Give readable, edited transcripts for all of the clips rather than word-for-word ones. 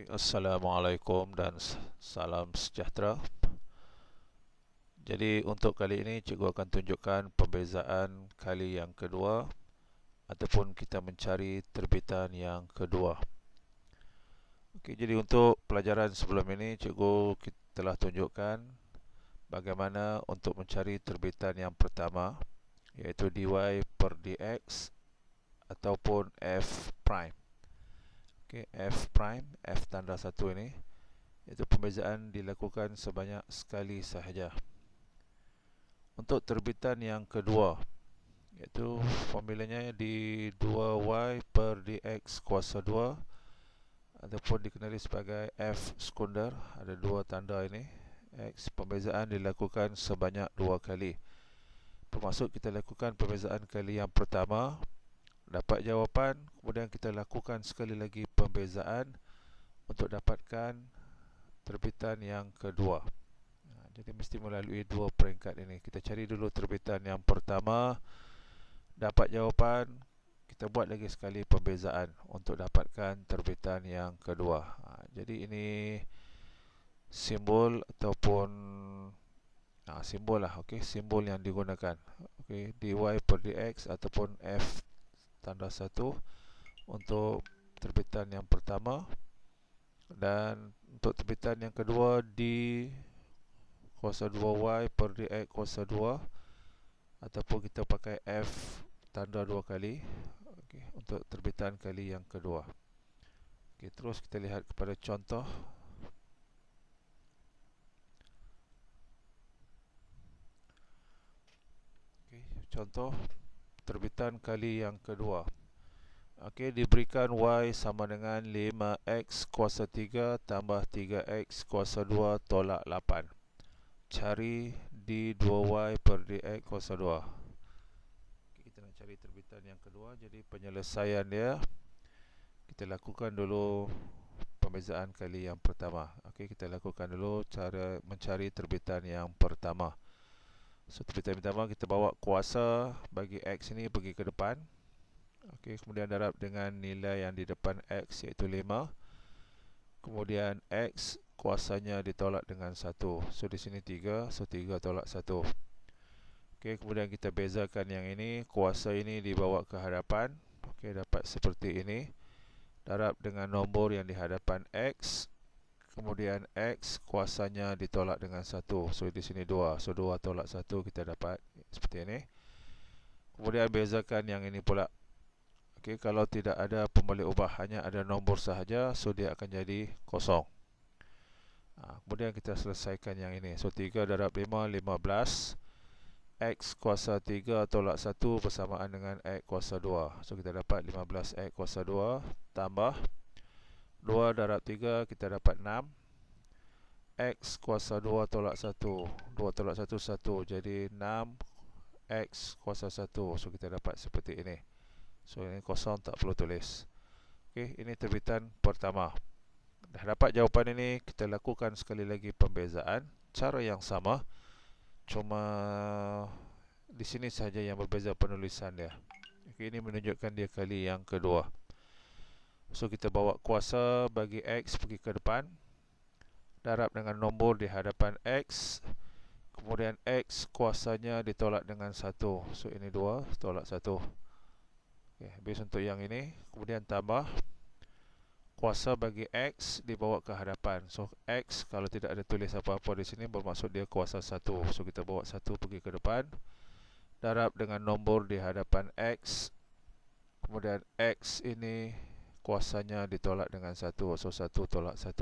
Assalamualaikum dan salam sejahtera. Jadi untuk kali ini cikgu akan tunjukkan pembezaan kali yang kedua ataupun kita mencari terbitan yang kedua. Jadi untuk pelajaran sebelum ini cikgu telah tunjukkan bagaimana untuk mencari terbitan yang pertama, iaitu dy per dx ataupun f prime. F prime, f tanda 1 ini, itu pembezaan dilakukan sebanyak sekali sahaja. Untuk terbitan yang kedua, iaitu formulanya di 2y per dx kuasa 2 ataupun dikenali sebagai f sekunder. Ada dua tanda ini x. Pembezaan dilakukan sebanyak dua kali. Bermaksud kita lakukan pembezaan kali yang pertama, dapat jawapan, kemudian kita lakukan sekali lagi pembezaan untuk dapatkan terbitan yang kedua. Jadi mesti melalui dua peringkat ini. Kita cari dulu terbitan yang pertama, dapat jawapan, kita buat lagi sekali pembezaan untuk dapatkan terbitan yang kedua. Jadi ini simbol ataupun simbol lah, simbol yang digunakan. Dy per dx ataupun f tanda 1 untuk terbitan yang pertama, dan untuk terbitan yang kedua di kuasa 2y per dx kuasa 2 ataupun kita pakai f tanda dua kali untuk terbitan kali yang kedua. Terus kita lihat kepada contoh. Contoh terbitan kali yang kedua. Diberikan y sama dengan 5x kuasa 3 tambah 3x kuasa 2 tolak 8. Cari di 2y per dx kuasa 2. Kita nak cari terbitan yang kedua. Jadi penyelesaian dia, kita lakukan dulu pembezaan kali yang pertama. Kita lakukan dulu cara mencari terbitan yang pertama. So terbitan pertama, kita bawa kuasa bagi x ini pergi ke depan. Kemudian darab dengan nilai yang di depan x, iaitu 5. Kemudian x kuasanya ditolak dengan 1. So di sini 3, so 3 tolak 1. Kemudian kita bezakan yang ini, kuasa ini dibawa ke hadapan. Dapat seperti ini. Darab dengan nombor yang di hadapan x. Kemudian x kuasanya ditolak dengan 1. So di sini 2. So 2 tolak 1, kita dapat seperti ini. Kemudian bezakan yang ini pula. Kalau tidak ada pembalik ubah, hanya ada nombor sahaja, so dia akan jadi kosong. Kemudian kita selesaikan yang ini. So 3 darab 5, 15. X kuasa 3 tolak 1 bersamaan dengan X kuasa 2. So kita dapat 15x kuasa 2 tambah 2 darab 3, kita dapat 6. X kuasa 2 tolak 1, 2 tolak 1, 1. Jadi 6x kuasa 1. So kita dapat seperti ini. So ini kosong, tak perlu tulis. Ini terbitan pertama. Dah dapat jawapan ini, kita lakukan sekali lagi pembezaan. Cara yang sama, cuma di sini sahaja yang berbeza penulisan dia. Ini menunjukkan dia kali yang kedua. So kita bawa kuasa bagi x pergi ke depan, darab dengan nombor di hadapan x. Kemudian x kuasanya ditolak dengan 1. So ini 2 tolak 1. Habis untuk yang ini. Kemudian tambah kuasa bagi x dibawa ke hadapan. So x kalau tidak ada tulis apa-apa di sini, bermaksud dia kuasa 1. So kita bawa 1 pergi ke depan, darab dengan nombor di hadapan x. Kemudian x ini kuasanya ditolak dengan 1. So 1 tolak 1.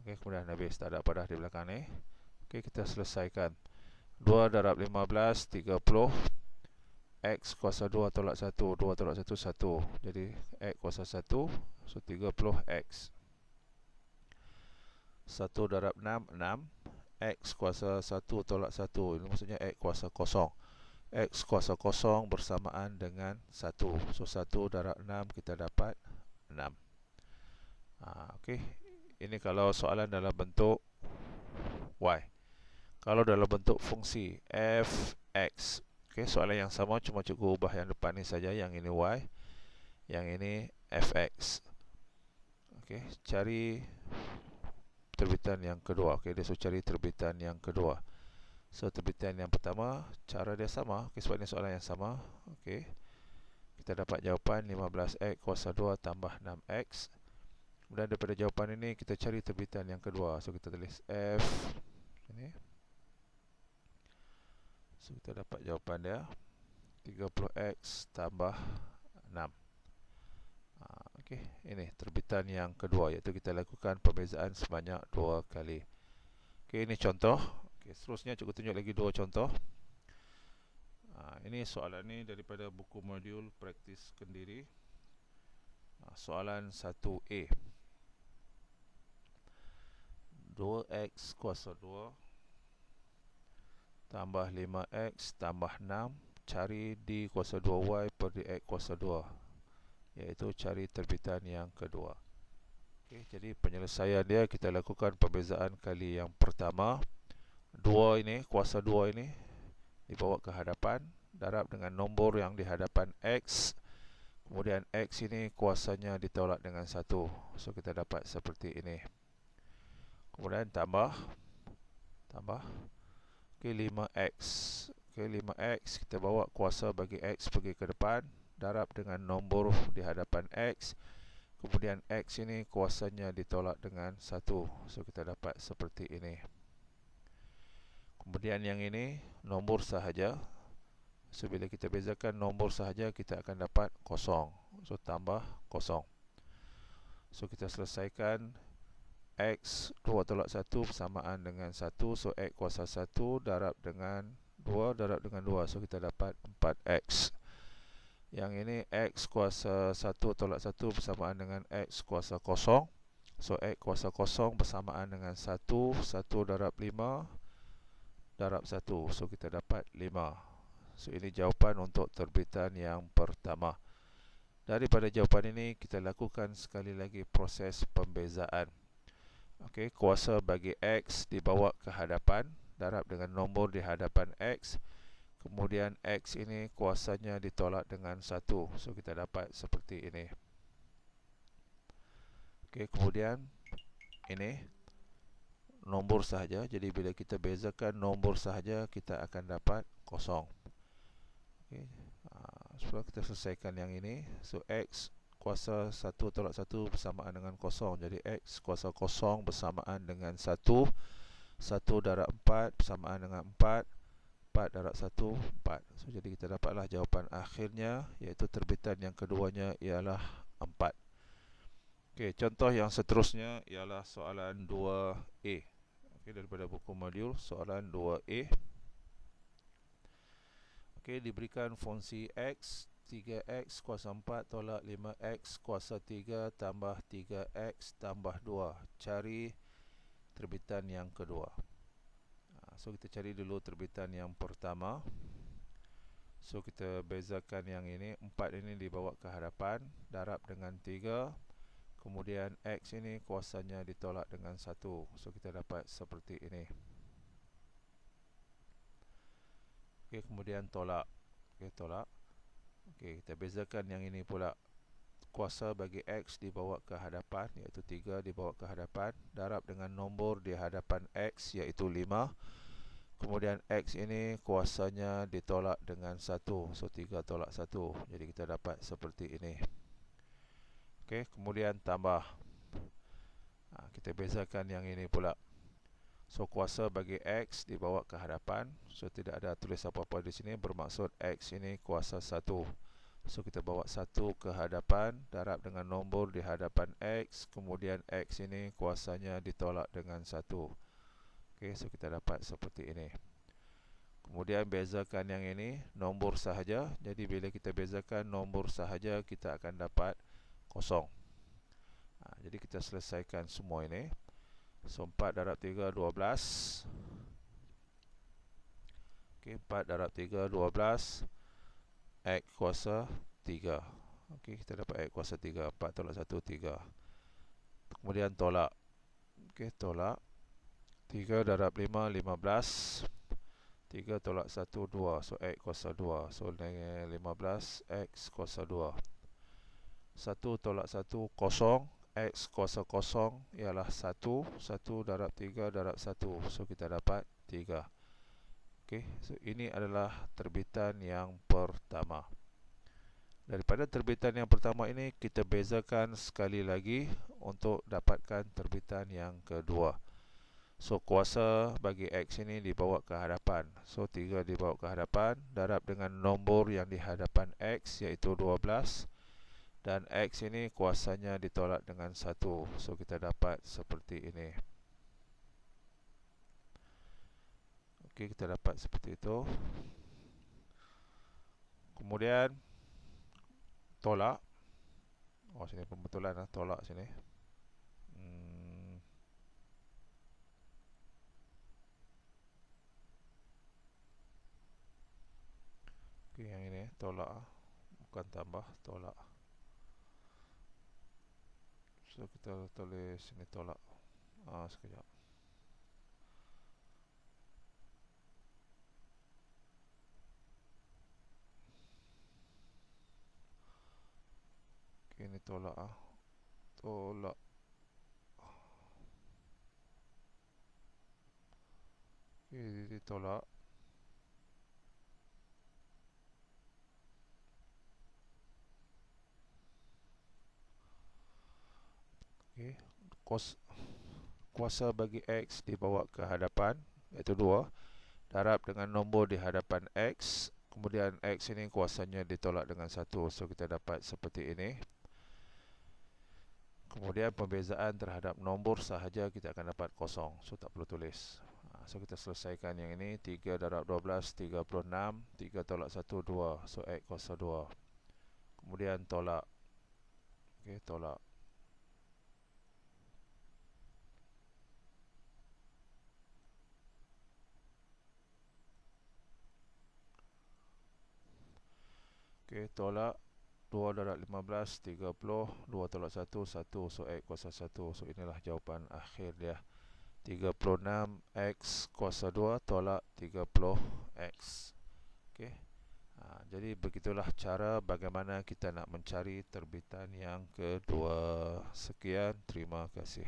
Kemudian habis, tak ada apa dah di belakang ni. Kita selesaikan. 2 darab 15, 30. X kuasa 2 tolak 1, 2 tolak 1, 1. Jadi X kuasa 1, so 30x. 1 darab 6, 6. X kuasa 1 tolak 1. Ini maksudnya X kuasa 0. X kuasa 0 bersamaan dengan 1. So 1 darab 6, kita dapat 6. Ini kalau soalan dalam bentuk Y. Kalau dalam bentuk fungsi fx, soalan yang sama, cuma cikgu ubah yang depan ni saja. Yang ini y, yang ini fx. Okey, cari terbitan yang kedua. Okey, dia suruh cari terbitan yang kedua. So, terbitan yang pertama, cara dia sama. Okey, sebab ini soalan yang sama. Okey, kita dapat jawapan 15x kuasa 2 tambah 6x. Kemudian daripada jawapan ini, kita cari terbitan yang kedua. So, kita tulis F. Ini. So, kita dapat jawapan dia 30x tambah 6. Okey, ini terbitan yang kedua, iaitu kita lakukan pembezaan sebanyak 2 kali. Okey, ini contoh. Okey, seterusnya cikgu tunjuk lagi 2 contoh. Ini soalan ni daripada buku modul praktis Kendiri. Soalan 1A. 2x kuasa 2 tambah 5x tambah 6, cari d kuasa 2y per dx kuasa 2, iaitu cari terbitan yang kedua. Okey, jadi penyelesaian dia, kita lakukan pembezaan kali yang pertama. 2 ini, kuasa 2 ini dibawa ke hadapan, darab dengan nombor yang di hadapan x. Kemudian x ini kuasanya ditolak dengan 1. So, kita dapat seperti ini. Kemudian tambah. Okey, 5x. Okey, 5x kita bawa kuasa bagi x pergi ke depan, darab dengan nombor di hadapan x. Kemudian x ini kuasanya ditolak dengan 1. So, kita dapat seperti ini. Kemudian yang ini nombor sahaja. So, bila kita bezakan nombor sahaja, kita akan dapat kosong. So, tambah kosong. So, kita selesaikan. X 2 tolak 1 bersamaan dengan 1. So, X kuasa 1 darab dengan 2 darab dengan 2. So, kita dapat 4X. Yang ini X kuasa 1 tolak 1 bersamaan dengan X kuasa 0. So, X kuasa 0 bersamaan dengan 1. 1 darab 5 darab 1. So, kita dapat 5. So, ini jawapan untuk terbitan yang pertama. Daripada jawapan ini, kita lakukan sekali lagi proses pembezaan. Okey, kuasa bagi x dibawa ke hadapan, darab dengan nombor di hadapan x. Kemudian x ini kuasanya ditolak dengan 1. So, kita dapat seperti ini. Okey, kemudian ini nombor sahaja. Jadi, bila kita bezakan nombor sahaja, kita akan dapat kosong. Okey, sebelum kita selesaikan yang ini. So, x kuasa 1 tolak 1 bersamaan dengan 0. Jadi x kuasa 0 bersamaan dengan 1. 1 darab 4 bersamaan dengan 4. 4 darab 1, 4. So, jadi kita dapatlah jawapan akhirnya, iaitu terbitan yang keduanya ialah 4. Okey, contoh yang seterusnya ialah soalan 2A. Okey, daripada buku modul, soalan 2A. Okey, diberikan fungsi x 3x kuasa 4 tolak 5x kuasa 3 tambah 3x tambah 2. Cari terbitan yang kedua. So, kita cari dulu terbitan yang pertama. So, kita bezakan yang ini. 4 ini dibawa ke hadapan, darab dengan 3. Kemudian x ini kuasanya ditolak dengan 1. So, kita dapat seperti ini. Okey, kemudian tolak. Okey, tolak. Okey, kita bezakan yang ini pula. Kuasa bagi x dibawa ke hadapan, iaitu 3 dibawa ke hadapan, darab dengan nombor di hadapan x, iaitu 5. Kemudian x ini kuasanya ditolak dengan 1. So, 3 tolak 1. Jadi, kita dapat seperti ini. Okey, kemudian tambah. Kita bezakan yang ini pula. So, kuasa bagi x dibawa ke hadapan. So, tidak ada tulis apa-apa di sini, bermaksud x ini kuasa 1. So, kita bawa 1 ke hadapan, darab dengan nombor di hadapan x. Kemudian x ini kuasanya ditolak dengan 1. Okey, so kita dapat seperti ini. Kemudian bezakan yang ini, nombor sahaja. Jadi, bila kita bezakan nombor sahaja, kita akan dapat kosong. Jadi, kita selesaikan semua ini. So, 4 darab 3, 12. Okey, 4 darab 3, 12. X kuasa 3. Okey, kita dapat X kuasa 3. 4 tolak 1, 3. Kemudian tolak. Okey, tolak. 3 darab 5, 15. 3 tolak 1, 2. So, X kuasa 2. So, 15 X kuasa 2. 1 tolak 1, kosong. X kuasa kosong ialah 1 darab 3 darab 1. So kita dapat 3. Okey, so ini adalah terbitan yang pertama. Daripada terbitan yang pertama ini, kita bezakan sekali lagi untuk dapatkan terbitan yang kedua. So kuasa bagi X ini dibawa ke hadapan. So 3 dibawa ke hadapan, darab dengan nombor yang di hadapan X, iaitu 12. Dan X ini kuasanya ditolak dengan 1. So kita dapat seperti ini. Okey, kita dapat seperti itu. Kemudian tolak. Oh, sini pembetulan lah, tolak sini. Okey, yang ini tolak, bukan tambah, tolak. So kita tulis sini tolak. Sekejap. Okey, ini tolak tolak. Okey, ditolak. Okey, kuasa bagi X dibawa ke hadapan, iaitu 2. Darab dengan nombor di hadapan X. Kemudian X ini kuasanya ditolak dengan 1. So kita dapat seperti ini. Kemudian pembezaan terhadap nombor sahaja kita akan dapat kosong. So tak perlu tulis. So kita selesaikan yang ini. 3 darab 12, 36. 3 tolak 1, 2. So X kuasa 2. Kemudian tolak. Okey, tolak. Okey, tolak. 2 darab 15, 30. 2 tolak 1, 1. So X kuasa 1. So inilah jawapan akhir dia. 36 X kuasa 2 tolak 30X. Okey. Jadi begitulah cara bagaimana kita nak mencari terbitan yang kedua. Sekian, terima kasih.